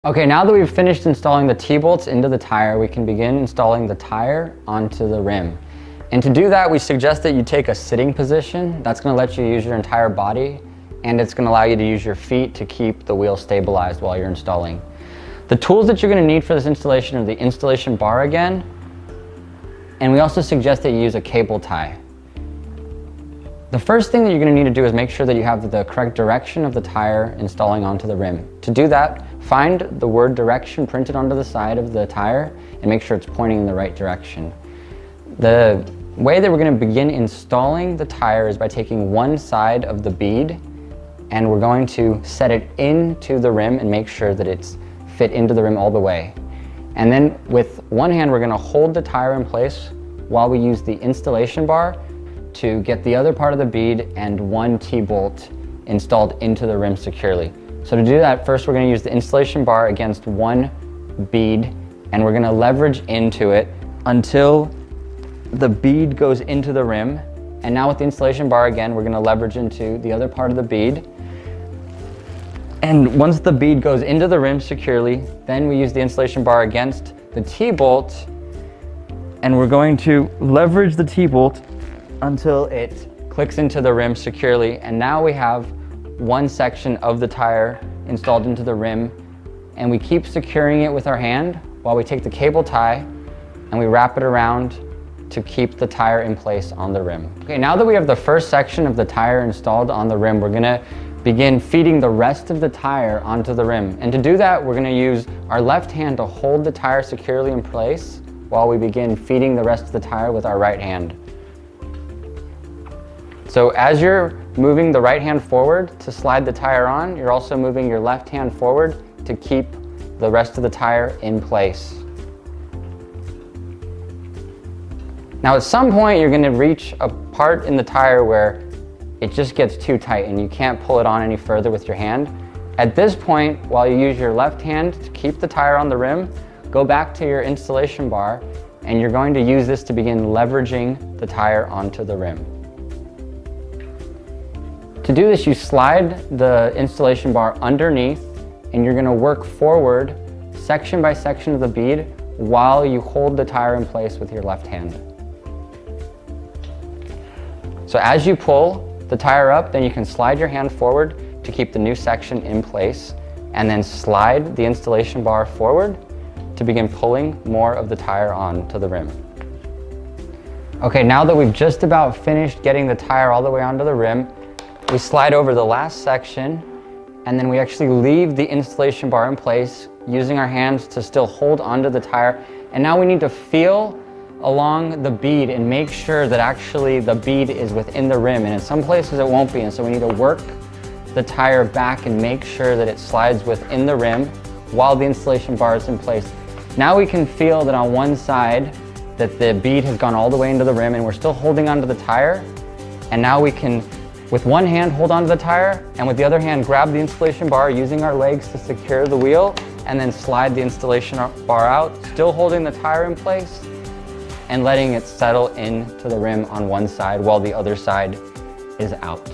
Okay, now that we've finished installing the T-bolts into the tire, we can begin installing the tire onto the rim. And to do that, we suggest that you take a sitting position. That's going to let you use your entire body, and it's going to allow you to use your feet to keep the wheel stabilized while you're installing. The tools that you're going to need for this installation are the installation bar again, and we also suggest that you use a cable tie. The first thing that you're going to need to do is make sure that you have the correct direction of the tire installing onto the rim. To do that, find the word direction printed onto the side of the tire and make sure it's pointing in the right direction. The way that we're going to begin installing the tire is by taking one side of the bead and we're going to set it into the rim and make sure that it's fit into the rim all the way. And then with one hand, we're going to hold the tire in place while we use the installation bar to get the other part of the bead and one T-bolt installed into the rim securely. So to do that, first we're going to use the installation bar against one bead and we're going to leverage into it until the bead goes into the rim. And now with the installation bar again, we're going to leverage into the other part of the bead. And once the bead goes into the rim securely, then we use the installation bar against the T-bolt and we're going to leverage the T-bolt until it clicks into the rim securely. And now we have one section of the tire installed into the rim, and we keep securing it with our hand while we take the cable tie and we wrap it around to keep the tire in place on the rim. Okay, now that we have the first section of the tire installed on the rim, we're gonna begin feeding the rest of the tire onto the rim. And to do that, we're gonna use our left hand to hold the tire securely in place while we begin feeding the rest of the tire with our right hand. So as you're moving the right hand forward to slide the tire on, you're also moving your left hand forward to keep the rest of the tire in place. Now at some point you're going to reach a part in the tire where it just gets too tight and you can't pull it on any further with your hand. At this point, while you use your left hand to keep the tire on the rim, go back to your installation bar and you're going to use this to begin leveraging the tire onto the rim. To do this, you slide the installation bar underneath and you're going to work forward section by section of the bead while you hold the tire in place with your left hand. So as you pull the tire up, then you can slide your hand forward to keep the new section in place and then slide the installation bar forward to begin pulling more of the tire onto the rim. Okay, now that we've just about finished getting the tire all the way onto the rim, we slide over the last section and then we actually leave the installation bar in place using our hands to still hold onto the tire. And now we need to feel along the bead and make sure that actually the bead is within the rim, and in some places it won't be, and so we need to work the tire back and make sure that it slides within the rim while the installation bar is in place. Now we can feel that on one side that the bead has gone all the way into the rim and we're still holding onto the tire, and now we can with one hand hold onto the tire and with the other hand grab the installation bar using our legs to secure the wheel and then slide the installation bar out, still holding the tire in place and letting it settle into the rim on one side while the other side is out.